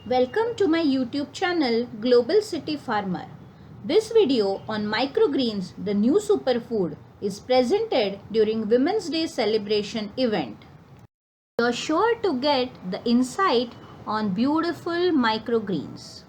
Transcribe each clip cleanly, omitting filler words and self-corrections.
Welcome to my YouTube channel Global City Farmer. This video on microgreens, the new superfood, is presented during Women's Day celebration event. You're sure to get the insight on beautiful microgreens.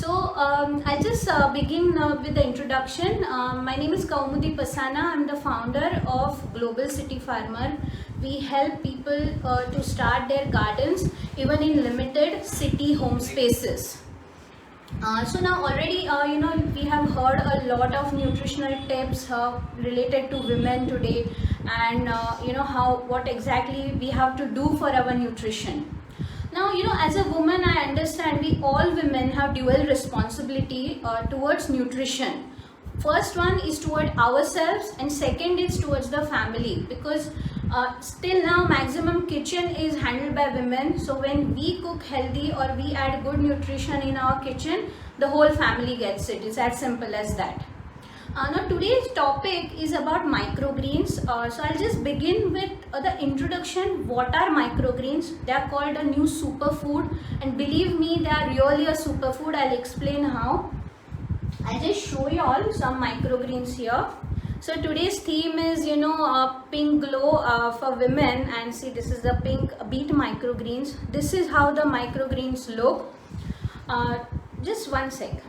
I'll just begin with the introduction. My name is Kaumudi Pasana. I'm the founder of Global City Farmer. We help people to start their gardens even in limited city home spaces. So now already we have heard a lot of nutritional tips related to women today, and what exactly we have to do for our nutrition. Now, as a woman, I understand we all women have dual responsibility towards nutrition. First one is toward ourselves and second is towards the family, because still now maximum kitchen is handled by women. So when we cook healthy or we add good nutrition in our kitchen, the whole family gets it. It's as simple as that. Now today's topic is about microgreens. So I'll just begin with the introduction. What are microgreens? They are called a new superfood, and believe me, they are really a superfood. I'll explain how. I'll just show you all some microgreens here. So today's theme is pink glow for women, and see, this is the pink beet microgreens. This is how the microgreens look. Just one sec.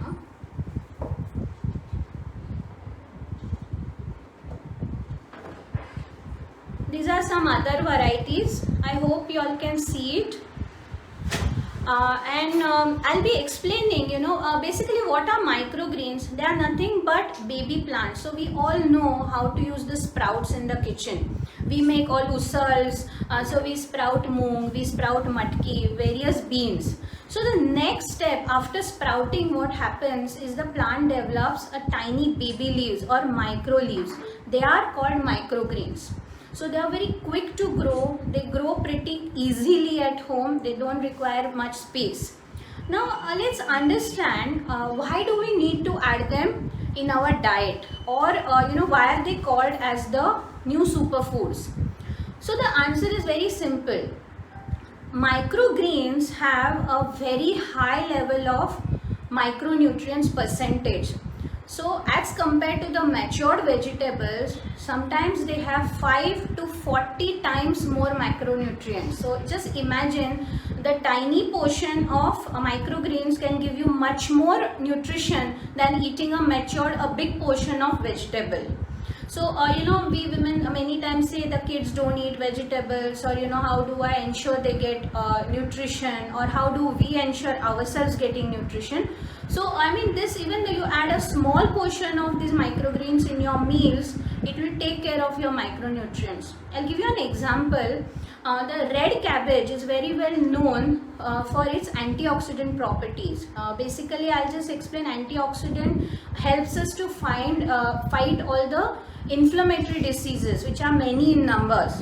These are some other varieties. I hope you all can see it. I'll be explaining, basically what are microgreens. They are nothing but baby plants. So we all know how to use the sprouts in the kitchen. We make all usals, so we sprout moong, we sprout matki, various beans. So the next step after sprouting, what happens is the plant develops a tiny baby leaves or micro leaves. They are called microgreens. So they are very quick to grow. They grow pretty easily at home. They don't require much space. Now let's understand why do we need to add them in our diet, or why are they called as the new superfoods? So the answer is very simple. Microgreens have a very high level of micronutrients percentage. So as compared to the matured vegetables, sometimes they have 5 to 40 times more macronutrients. So just imagine, the tiny portion of microgreens can give you much more nutrition than eating a big portion of vegetable. So we women many times say the kids don't eat vegetables, or how do I ensure they get nutrition, or how do we ensure ourselves getting nutrition. So this, even though you add a small portion of these microgreens in your meals, it will take care of your micronutrients. I'll give you an example. The red cabbage is very well known for its antioxidant properties. Basically, I'll just explain. Antioxidant helps us to fight all the inflammatory diseases, which are many in numbers.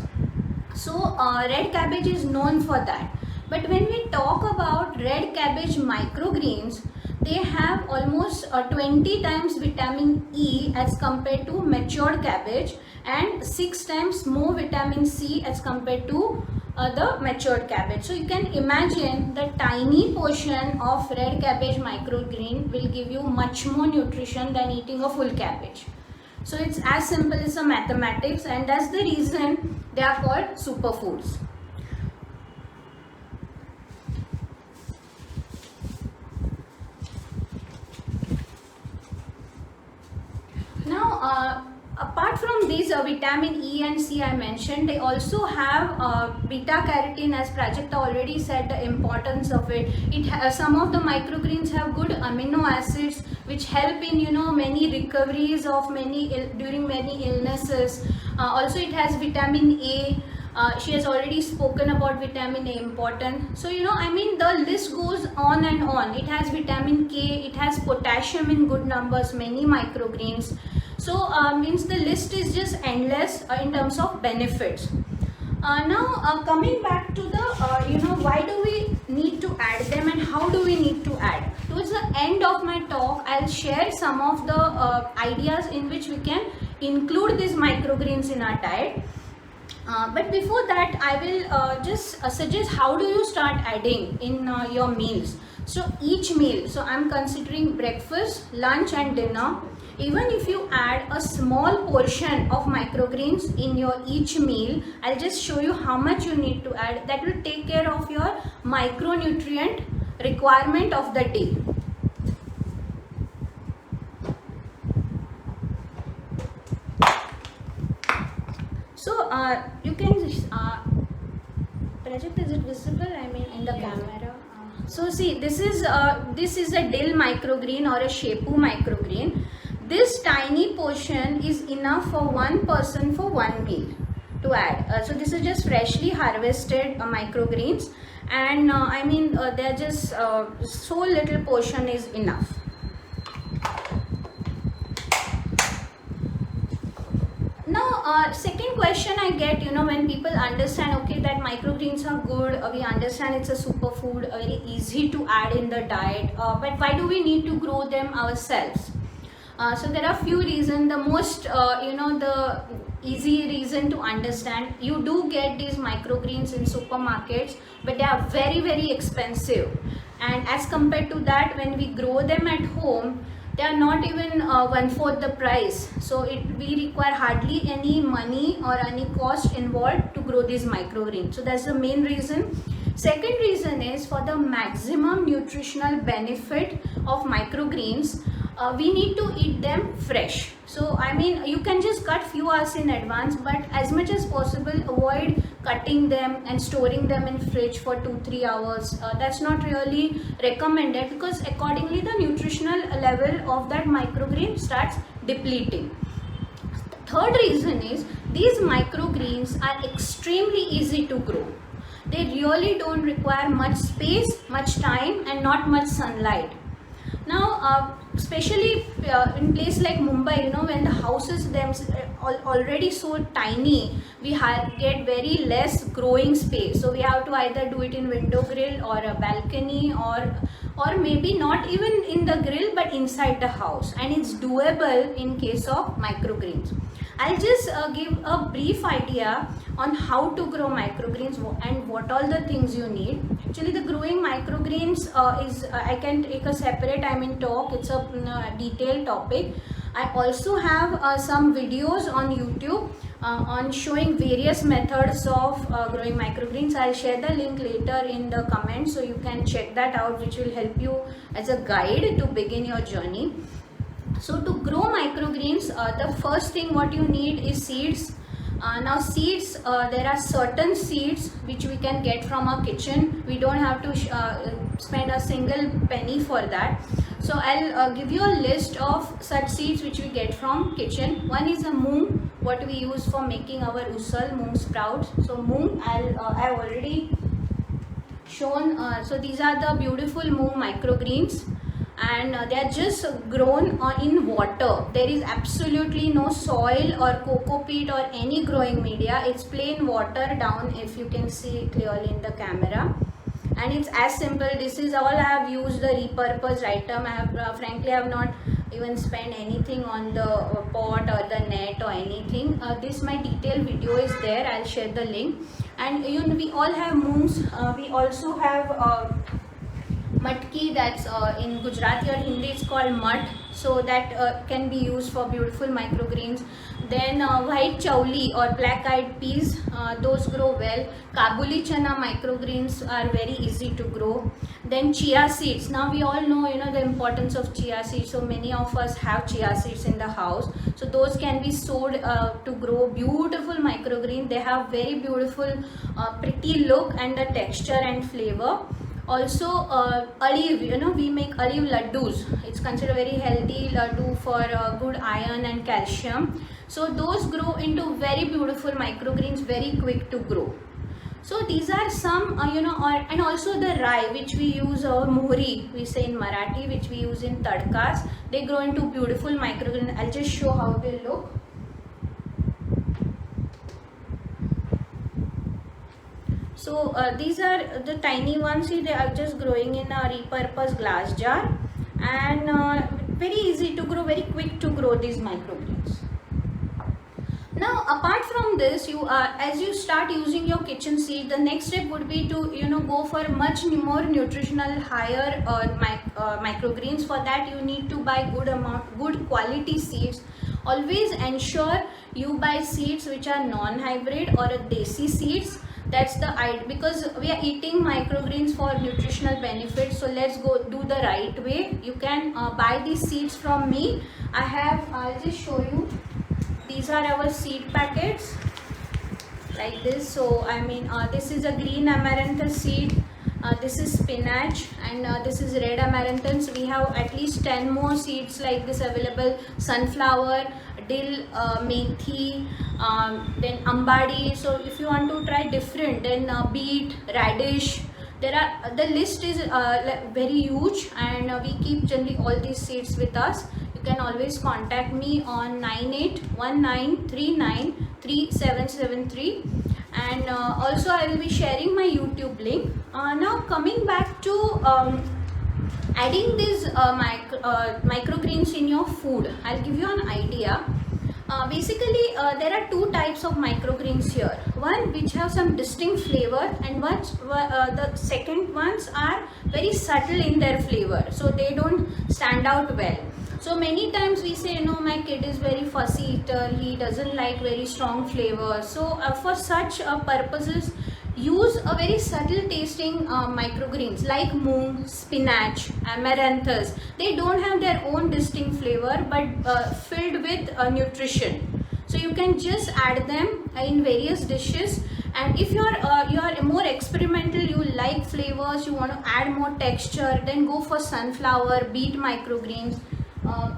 So red cabbage is known for that. But when we talk about red cabbage microgreens, they have almost 20 times vitamin E as compared to matured cabbage, and 6 times more vitamin C as compared to the matured cabbage. So you can imagine the tiny portion of red cabbage microgreen will give you much more nutrition than eating a full cabbage. So it's as simple as a mathematics, and that's the reason they are called superfoods. Now, apart from these vitamin E and C I mentioned, they also have beta carotene, as Prajakta already said the importance of it. Some of the microgreens have good amino acids which help in many recoveries of during many illnesses. Also it has vitamin A. She has already spoken about vitamin A important. So the list goes on and on. It has vitamin K, it has potassium in good numbers, many microgreens. So means the list is just endless in terms of benefits. Now coming back to the why do we need to add them and how do we need to add. Towards the end of my talk, I'll share some of the ideas in which we can include these microgreens in our diet. But before that, I will just suggest how do you start adding in your meals. So each meal, so I'm considering breakfast, lunch and dinner. Even if you add a small portion of microgreens in your each meal, I'll just show you how much you need to add. That will take care of your micronutrient requirement of the day. So you can project, is it visible? I mean in the camera. So see, this is a dill microgreen or a shepu microgreen. This tiny portion is enough for one person for one meal to add. So this is just freshly harvested microgreens, and I mean they're just so little portion is enough. Now, second question I get, when people understand, okay, that microgreens are good, we understand it's a superfood, very easy to add in the diet, but why do we need to grow them ourselves? So there are few reasons. The most, the easy reason to understand, you do get these microgreens in supermarkets, but they are very, very expensive. And as compared to that, when we grow them at home, they are not even 1/4 the price. So we require hardly any money or any cost involved to grow these microgreens. So that's the main reason. Second reason is, for the maximum nutritional benefit of microgreens, we need to eat them fresh. So I mean, you can just cut few hours in advance, but as much as possible avoid cutting them and storing them in fridge for 2-3 hours. That's not really recommended, because accordingly the nutritional level of that microgreen starts depleting. Third reason is, these microgreens are extremely easy to grow. They really don't require much space, much time and not much sunlight. Now, especially in place like Mumbai, when the houses are already so tiny, we get very less growing space. So we have to either do it in window grill or a balcony, or maybe not even in the grill but inside the house, and it's doable in case of microgreens. I'll just give a brief idea on how to grow microgreens and what all the things you need. Actually, the growing microgreens is I can take a separate talk. It's a detailed topic. I also have some videos on YouTube on showing various methods of growing microgreens. I'll share the link later in the comments, so you can check that out, which will help you as a guide to begin your journey. So to grow microgreens, the first thing what you need is seeds. Now seeds, there are certain seeds which we can get from our kitchen. We don't have to spend a single penny for that. So I'll give you a list of such seeds which we get from kitchen. One is a moong, what we use for making our usal, moong sprouts. So moong, I've already shown. So these are the beautiful moong microgreens, and they are just grown in water. There is absolutely no soil or coco peat or any growing media. It's plain water down, if you can see clearly in the camera, and it's as simple. This is all I have used, the repurposed item. I have frankly I have not even spent anything on the pot or the net or anything. This my detailed video is there. I'll share the link. And we all have moons. We also have matki, that's in Gujarati or Hindi it's called mat, so that can be used for beautiful microgreens. Then white chauli or black eyed peas, those grow well. Kabuli chana microgreens are very easy to grow. Then chia seeds. Now we all know the importance of chia seeds, so many of us have chia seeds in the house. So those can be sowed to grow beautiful microgreen. They have very beautiful pretty look and the texture and flavor. Also olive, we make olive laddus. It's considered very healthy laddu for good iron and calcium. So those grow into very beautiful microgreens, very quick to grow. So these are some and also the rye, which we use, or mohri we say in Marathi, which we use in tadkas. They grow into beautiful microgreens. I'll just show how they look. So these are the tiny ones. See, they are just growing in a repurposed glass jar, and very easy to grow, very quick to grow these microgreens. Now apart from this, you as you start using your kitchen seed, the next step would be to go for much more nutritional higher microgreens. For that you need to buy good quality seeds. Always ensure you buy seeds which are non-hybrid or a desi seeds. That's the idea, because we are eating microgreens for nutritional benefits. So let's go do the right way. You can buy these seeds from me. I'll just show you. These are our seed packets like this. So this is a green amaranthus seed, this is spinach, and this is red amaranthus. We have at least 10 more seeds like this available: sunflower, dill, methi, then ambadi. So if you want to try different, then beet, radish. The list is very huge, and we keep generally all these seeds with us. You can always contact me on 9819393773, and also I will be sharing my YouTube link. Now coming back to adding these microgreens in your food, I'll give you an idea. Basically, there are two types of microgreens here. One which have some distinct flavor, and the second ones are very subtle in their flavor, so they don't stand out well. So many times we say, my kid is very fussy eater, he doesn't like very strong flavor. So for such purposes, use a very subtle tasting microgreens like moong, spinach, amaranthus. They don't have their own distinct flavor, but filled with nutrition. So you can just add them in various dishes. And if you are more experimental, you like flavors, you want to add more texture, then go for sunflower, beet microgreens.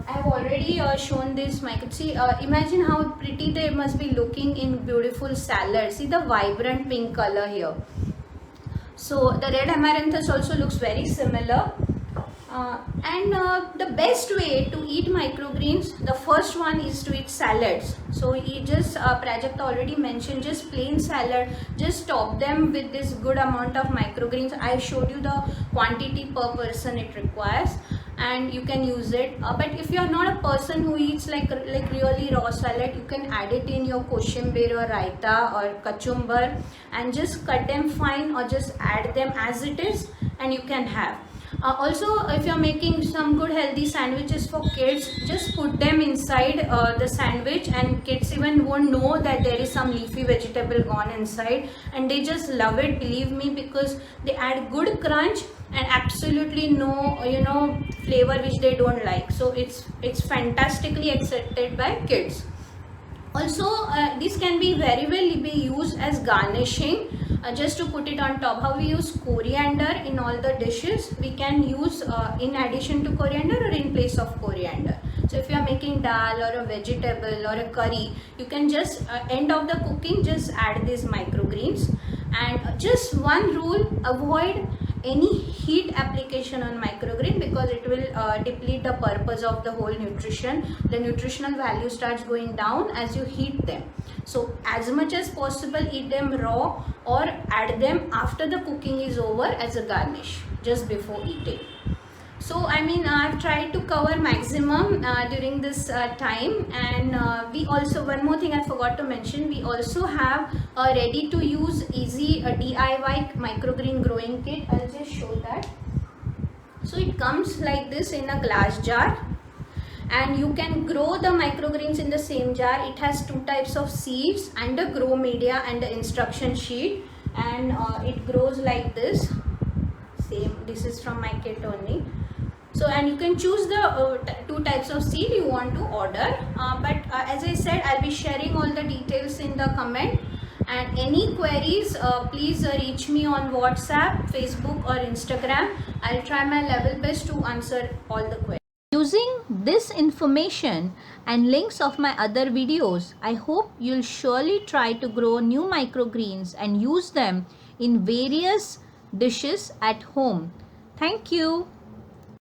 I have already shown this imagine how pretty they must be looking in beautiful salad. See the vibrant pink color here. So the red amaranthus also looks very similar. The best way to eat microgreens, the first one is to eat salads. So you just Prajakta already mentioned, just plain salad, just top them with this good amount of microgreens. I showed you the quantity per person it requires, and you can use it. But if you are not a person who eats like really raw salad, you can add it in your koshambir or raita or kachumbar and just cut them fine, or just add them as it is and you can have. Also, if you are making some good healthy sandwiches for kids, just put them inside the sandwich, and kids even won't know that there is some leafy vegetable gone inside, and they just love it, believe me, because they add good crunch and absolutely no flavor which they don't like. So it's fantastically accepted by kids. Also, this can be very well be used as garnishing, just to put it on top. How we use coriander in all the dishes, we can use in addition to coriander or in place of coriander. So if you are making dal or a vegetable or a curry, you can just end of the cooking, just add these microgreens. And just one rule, avoid any heat application on microgreen, because it will deplete the purpose of the whole nutrition. The nutritional value starts going down as you heat them. So as much as possible, eat them raw or add them after the cooking is over as a garnish, just before eating. So I've tried to cover maximum during this time. And we also, one more thing I forgot to mention, we also have a ready to use easy DIY microgreen growing kit. I'll just show that. So it comes like this in a glass jar, and you can grow the microgreens in the same jar. It has two types of seeds and a grow media and the instruction sheet, and it grows like this. Same, this is from my kit only. So, and you can choose the two types of seed you want to order. But as I said, I'll be sharing all the details in the comment. And any queries, please reach me on WhatsApp, Facebook or Instagram. I'll try my level best to answer all the queries. Using this information and links of my other videos, I hope you'll surely try to grow new microgreens and use them in various dishes at home. Thank you.